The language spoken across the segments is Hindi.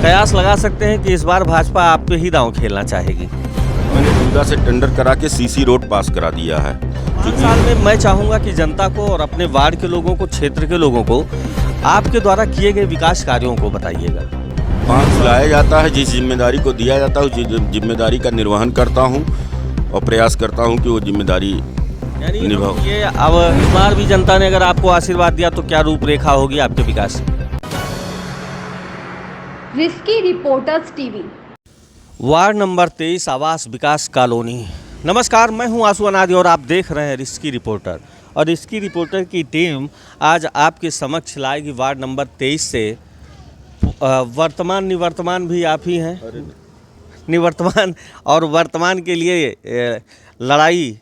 कयास लगा सकते हैं कि इस बार भाजपा आप पे ही दांव खेलना चाहेगी। मैंने दुर्गा से टेंडर करा के सीसी रोड पास करा दिया है। 5 साल में मैं चाहूँगा कि जनता को और अपने वार्ड के लोगों को, क्षेत्र के लोगों को आपके द्वारा किए गए विकास कार्यों को बताइएगा। 5 लाया जाता है, जिस जिम्मेदारी को दिया जाता है उस जिम्मेदारी का निर्वहन करता हूँ और प्रयास करता हूँ कि वो जिम्मेदारी यानी निभाओ। ये अब इस बार भी जनता ने अगर आपको आशीर्वाद दिया तो क्या रूपरेखा होगी आपके विकास की? Risky reporters TV, ward number 23 आवास विकास कॉलोनी। नमस्कार, मैं हूं आंसू अनादि और आप देख रहे हैं रिस्की रिपोर्टर। और रिस्की रिपोर्टर की टीम आज आपके समक्ष लाएगी वार्ड नंबर 23 से वर्तमान निवर्तमान भी आप ही हैं। निवर्तमान और वर्तमान के लिए लड़ाई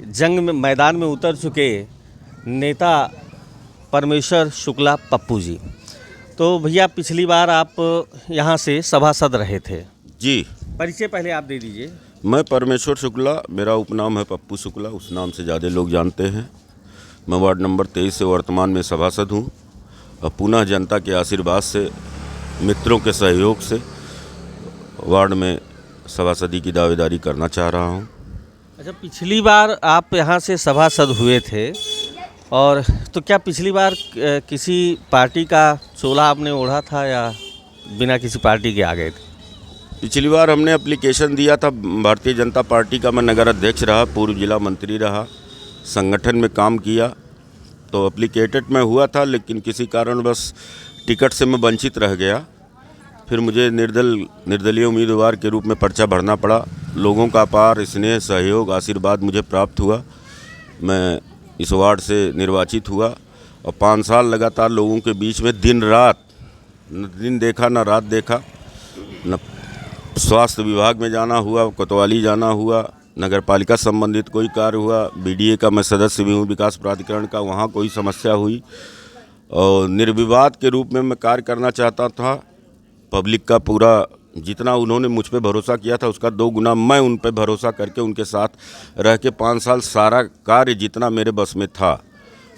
जंग में मैदान में उतर चुके नेता परमेश्वर शुक्ला पप्पू जी। तो भैया, पिछली बार आप यहाँ से सभासद रहे थे जी। परिचय पहले आप दे दीजिए। मैं परमेश्वर शुक्ला, मेरा उपनाम है पप्पू शुक्ला, उस नाम से ज़्यादा लोग जानते हैं। मैं वार्ड नंबर 23 से वर्तमान में सभासद हूँ और पुनः जनता के आशीर्वाद से, मित्रों के सहयोग से वार्ड में सभासदी की दावेदारी करना चाह रहा हूँ। अच्छा, पिछली बार आप यहाँ से सभासद हुए थे और तो क्या पिछली बार किसी पार्टी का चोला आपने ओढ़ा था या बिना किसी पार्टी के आ गए थे? पिछली बार हमने एप्लीकेशन दिया था, भारतीय जनता पार्टी का मैं नगर अध्यक्ष रहा, पूर्व जिला मंत्री रहा, संगठन में काम किया, तो एप्लीकेटेड मैं हुआ था, लेकिन किसी कारण बस टिकट से मैं वंचित रह गया। फिर मुझे निर्दलीय उम्मीदवार के रूप में पर्चा भरना पड़ा। लोगों का अपार स्नेह, सहयोग, आशीर्वाद मुझे प्राप्त हुआ। मैं इस वार्ड से निर्वाचित हुआ और 5 साल लगातार लोगों के बीच में दिन रात, न दिन देखा न रात देखा, न स्वास्थ्य विभाग में जाना हुआ, कोतवाली जाना हुआ, नगर पालिका संबंधित कोई कार्य हुआ, बीडीए का मैं सदस्य भी हूँ, विकास प्राधिकरण का, वहाँ कोई समस्या हुई और निर्विवाद के रूप में मैं कार्य करना चाहता था। पब्लिक का पूरा जितना उन्होंने मुझ पे भरोसा किया था उसका 2 गुना मैं उन पे भरोसा करके उनके साथ रह के 5 साल सारा कार्य जितना मेरे बस में था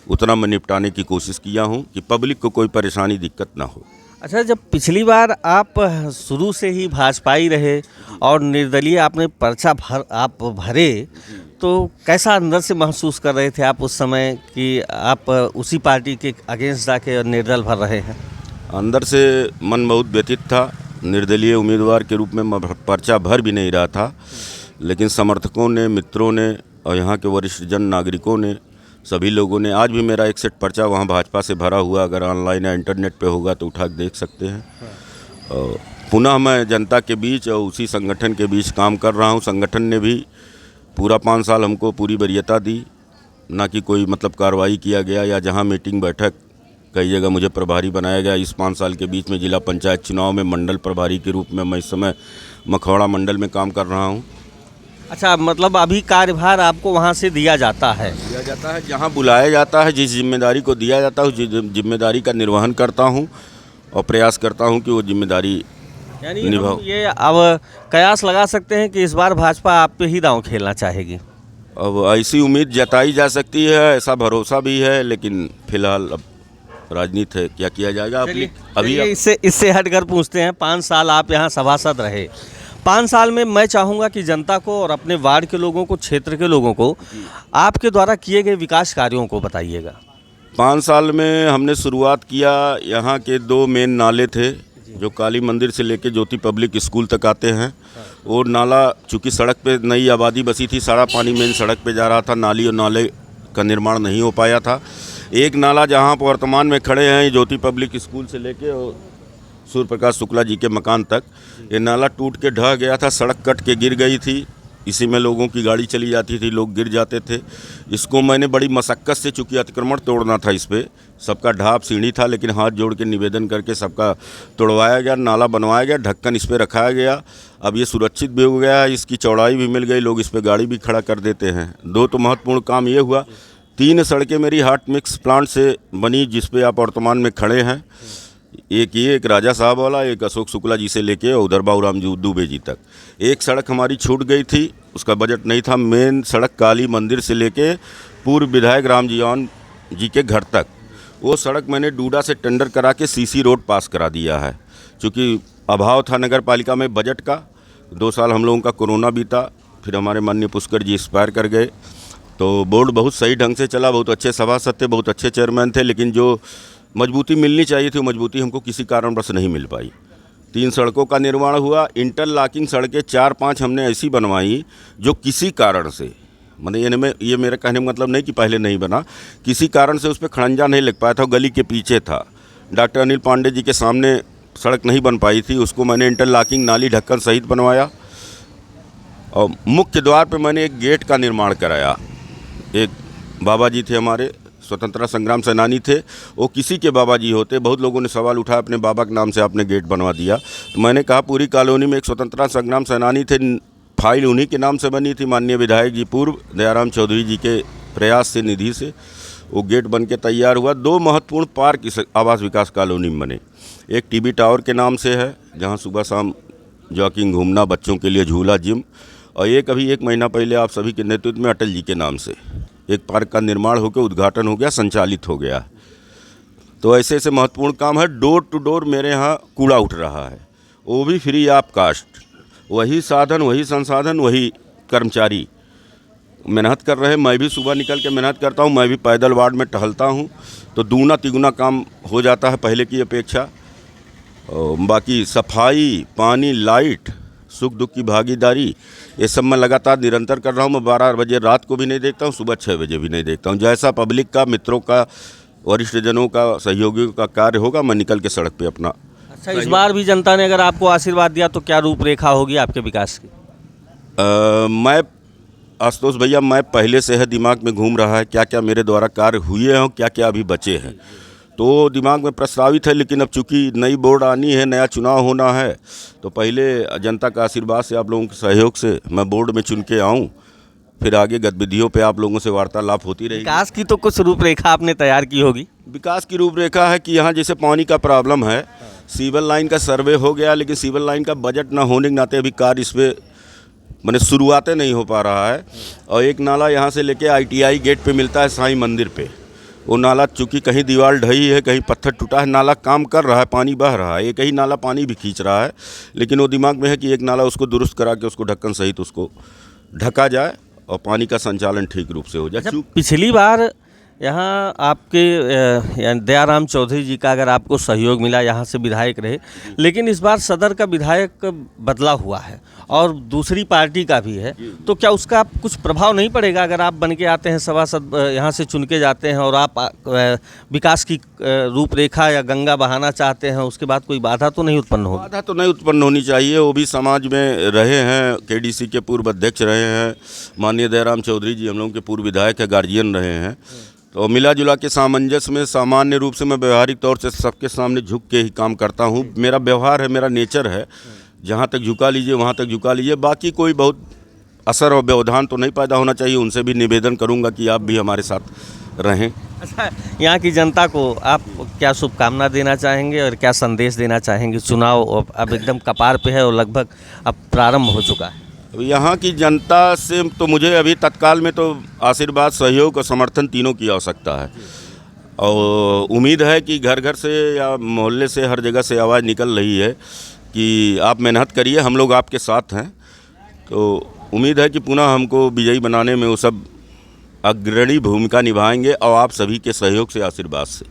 उतना मैं निपटाने की कोशिश किया हूँ कि पब्लिक को कोई परेशानी, दिक्कत ना हो। अच्छा, जब पिछली बार आप शुरू से ही भाजपाई रहे और निर्दलीय आपने पर्चा भरे, तो कैसा अंदर से महसूस कर रहे थे आप उस समय कि आप उसी पार्टी के अगेंस्ट जाके निर्दल भर रहे हैं? अंदर से मन बहुत व्यथित था। निर्दलीय उम्मीदवार के रूप में मैं पर्चा भर भी नहीं रहा था, लेकिन समर्थकों ने, मित्रों ने और यहाँ के वरिष्ठ जन नागरिकों ने, सभी लोगों ने, आज भी मेरा एक सेट पर्चा वहाँ भाजपा से भरा हुआ, अगर ऑनलाइन या इंटरनेट पे होगा तो उठा के देख सकते हैं। और पुनः मैं जनता के बीच और उसी संगठन के बीच काम कर रहा हूँ। संगठन ने भी पूरा 5 साल हमको पूरी वरीयता दी, ना कि कोई मतलब कार्रवाई किया गया या जहाँ मीटिंग बैठक कई जगह मुझे प्रभारी बनाया गया। इस 5 साल के बीच में जिला पंचायत चुनाव में मंडल प्रभारी के रूप में मैं इस समय मखौड़ा मंडल में काम कर रहा हूँ। अच्छा, मतलब अभी कार्यभार आपको वहाँ से दिया जाता है? दिया जाता है, जहाँ बुलाया जाता है, जिस जिम्मेदारी को दिया जाता है उस जिम्मेदारी का निर्वहन करता हूँ और प्रयास करता हूँ कि वो जिम्मेदारी यानी निभाओ। ये अब कयास लगा सकते हैं कि इस बार भाजपा आप पे ही दांव खेलना चाहेगी? अब ऐसी उम्मीद जताई जा सकती है, ऐसा भरोसा भी है, लेकिन फिलहाल अब राजनीति है, क्या किया जाएगा। अभी इससे हटकर पूछते हैं, 5 साल आप यहाँ सभासद रहे, 5 साल में मैं चाहूँगा कि जनता को और अपने वार्ड के लोगों को, क्षेत्र के लोगों को आपके द्वारा किए गए विकास कार्यों को बताइएगा। 5 साल में हमने शुरुआत किया, यहाँ के 2 मेन नाले थे जो काली मंदिर से लेके ज्योति पब्लिक स्कूल तक आते हैं। वो नाला चूँकि सड़क पे नई आबादी बसी थी, सारा पानी मेन सड़क पे जा रहा था, नाली और नाले का निर्माण नहीं हो पाया था। एक नाला जहाँ पर वर्तमान में खड़े हैं, ज्योति पब्लिक स्कूल से लेके और सूर्य प्रकाश शुक्ला जी के मकान तक, ये नाला टूट के ढह गया था, सड़क कट के गिर गई थी। इसी में लोगों की गाड़ी चली जाती थी, लोग गिर जाते थे। इसको मैंने बड़ी मशक्क़त से, चूँकि अतिक्रमण तोड़ना था, इस पर सबका ढाप सीढ़ी था, लेकिन हाथ जोड़ के निवेदन करके सबका तोड़वाया गया, नाला बनवाया गया, ढक्कन इस पर रखाया गया। अब ये सुरक्षित भी हो गया, इसकी चौड़ाई भी मिल गई, लोग इस पर गाड़ी भी खड़ा कर देते हैं। 2 तो महत्वपूर्ण काम ये हुआ। 3 सड़कें मेरी हाट मिक्स प्लांट से बनी, जिस पे आप वर्तमान में खड़े हैं। एक राजा साहब वाला, एक अशोक शुक्ला जी से लेके उधर बाबूराम जी दुबे जी तक। एक सड़क हमारी छूट गई थी, उसका बजट नहीं था, मेन सड़क काली मंदिर से लेके पूर्व विधायक राम जीवन जी के घर तक। वो सड़क मैंने डूडा से टेंडर करा के सीसी रोड पास करा दिया है, क्योंकि अभाव था नगर पालिका में बजट का। 2 साल हम लोगों का कोरोना बीता, फिर हमारे माननीय पुष्कर जी एक्सपायर कर गए। तो बोर्ड बहुत सही ढंग से चला, बहुत अच्छे सभासद थे, बहुत अच्छे चेयरमैन थे, लेकिन जो मजबूती मिलनी चाहिए थी वो मजबूती हमको किसी कारणवश नहीं मिल पाई। 3 सड़कों का निर्माण हुआ, इंटरलॉकिंग सड़कें 4-5 हमने ऐसी बनवाई जो किसी कारण से, मतलब ये मेरा कहने का मतलब नहीं कि पहले नहीं बना, किसी कारण से उस पर खड़ंजा नहीं लग पाया था, गली के पीछे था। डॉक्टर अनिल पांडे जी के सामने सड़क नहीं बन पाई थी, उसको मैंने इंटरलॉकिंग नाली ढक्कन सहित बनवाया। और मुख्य द्वार पे मैंने एक गेट का निर्माण कराया। एक बाबा जी थे हमारे, स्वतंत्रता संग्राम सेनानी थे, वो किसी के बाबा जी होते। बहुत लोगों ने सवाल उठाया अपने बाबा के नाम से आपने गेट बनवा दिया। तो मैंने कहा पूरी कॉलोनी में एक स्वतंत्रता संग्राम सेनानी थे, फाइल उन्हीं के नाम से बनी थी। माननीय विधायक जी पूर्व दयाराम चौधरी जी के प्रयास से, निधि से वो गेट बन के तैयार हुआ। 2 महत्वपूर्ण पार्क इस आवास विकास कॉलोनी में बने। एक टीबी टावर के नाम से है, जहाँ सुबह शाम जॉकिंग घूमना, बच्चों के लिए झूला, जिम। और एक अभी 1 महीना पहले आप सभी के नेतृत्व में अटल जी के नाम से एक पार्क का निर्माण होकर उद्घाटन हो गया, संचालित हो गया। तो ऐसे ऐसे महत्वपूर्ण काम है। डोर टू डोर मेरे यहाँ कूड़ा उठ रहा है, वो भी फ्री ऑफ कास्ट। वही साधन, वही संसाधन, वही कर्मचारी मेहनत कर रहे हैं। मैं भी सुबह निकल के मेहनत करता हूँ, मैं भी पैदल वार्ड में टहलता हूँ, तो दूना तिगुना काम हो जाता है पहले की अपेक्षा। बाकी सफाई, पानी, लाइट, सुख दुख की भागीदारी, ये सब मैं लगातार निरंतर कर रहा हूँ। मैं 12 बजे रात को भी नहीं देखता हूँ, सुबह 6 बजे भी नहीं देखता हूँ। जैसा पब्लिक का, मित्रों का, वरिष्ठ जनों का, सहयोगियों का कार्य होगा, मैं निकल के सड़क पे अपना। अच्छा, इस बार भी जनता ने अगर आपको आशीर्वाद दिया तो क्या रूपरेखा होगी आपके विकास की? मैं आशुतोष भैया, मैं पहले से है दिमाग में घूम रहा है क्या क्या मेरे द्वारा कार्य हुए हैं, क्या क्या अभी बचे हैं, तो दिमाग में प्रस्तावित है। लेकिन अब चूंकि नई बोर्ड आनी है, नया चुनाव होना है, तो पहले जनता का आशीर्वाद से, आप लोगों के सहयोग से मैं बोर्ड में चुन के आऊँ, फिर आगे गतिविधियों पे आप लोगों से वार्तालाप होती रहेगी। विकास की तो कुछ रूपरेखा आपने तैयार की होगी। विकास की रूपरेखा है कि यहाँ जैसे पानी का प्रॉब्लम है, सीवर लाइन का सर्वे हो गया, लेकिन सीवर लाइन का बजट ना होने के नाते अभी कार्य इस पर मैंने शुरुआतें नहीं हो पा रहा है। और एक नाला यहाँ से लेके ITI गेट पे मिलता है साईं मंदिर पे, वो नाला चूँकि कहीं दीवार ढही है, कहीं पत्थर टूटा है, नाला काम कर रहा है, पानी बह रहा है, एक ही नाला पानी भी खींच रहा है, लेकिन वो दिमाग में है कि एक नाला उसको दुरुस्त करा के उसको ढक्कन सहित उसको ढका जाए और पानी का संचालन ठीक रूप से हो जाए। अच्छा, पिछली बार यहाँ आपके दयाराम चौधरी जी का अगर आपको सहयोग मिला, यहाँ से विधायक रहे, लेकिन इस बार सदर का विधायक बदला हुआ है और दूसरी पार्टी का भी है, तो क्या उसका कुछ प्रभाव नहीं पड़ेगा अगर आप बन के आते हैं, सभासद यहाँ से चुन के जाते हैं और आप विकास की रूपरेखा या गंगा बहाना चाहते हैं, उसके बाद कोई बाधा तो नहीं उत्पन्न होगी? बाधा तो नहीं उत्पन्न होनी चाहिए। वो भी समाज में रहे हैं, KDC के पूर्व अध्यक्ष रहे हैं, माननीय दयाराम चौधरी जी हम लोगों के पूर्व विधायक है, गार्जियन रहे हैं। तो मिला जुला के सामंजस्य में, सामान्य रूप से मैं व्यवहारिक तौर से सबके सामने झुक के ही काम करता हूँ। मेरा व्यवहार है, मेरा नेचर है, जहाँ तक झुका लीजिए वहाँ तक झुका लीजिए। बाकी कोई बहुत असर और व्यवधान तो नहीं पैदा होना चाहिए। उनसे भी निवेदन करूँगा कि आप भी हमारे साथ रहें। अच्छा, यहाँ की जनता को आप क्या शुभकामना देना चाहेंगे और क्या संदेश देना चाहेंगे? चुनाव अब एकदम कपार पे है और लगभग अब प्रारंभ हो चुका है। यहाँ की जनता से तो मुझे अभी तत्काल में तो आशीर्वाद, सहयोग और समर्थन तीनों की आवश्यकता है। और उम्मीद है कि घर घर से या मोहल्ले से, हर जगह से आवाज़ निकल रही है कि आप मेहनत करिए, हम लोग आपके साथ हैं। तो उम्मीद है कि पुनः हमको विजयी बनाने में वो सब अग्रणी भूमिका निभाएंगे और आप सभी के सहयोग से, आशीर्वाद से।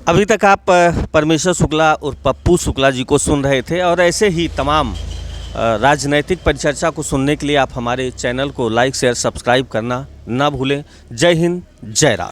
अभी तक आप परमेश्वर शुक्ला और पप्पू शुक्ला जी को सुन रहे थे, और ऐसे ही तमाम राजनैतिक परिचर्चा को सुनने के लिए आप हमारे चैनल को लाइक, शेयर, सब्सक्राइब करना ना भूलें। जय हिंद, जय राम।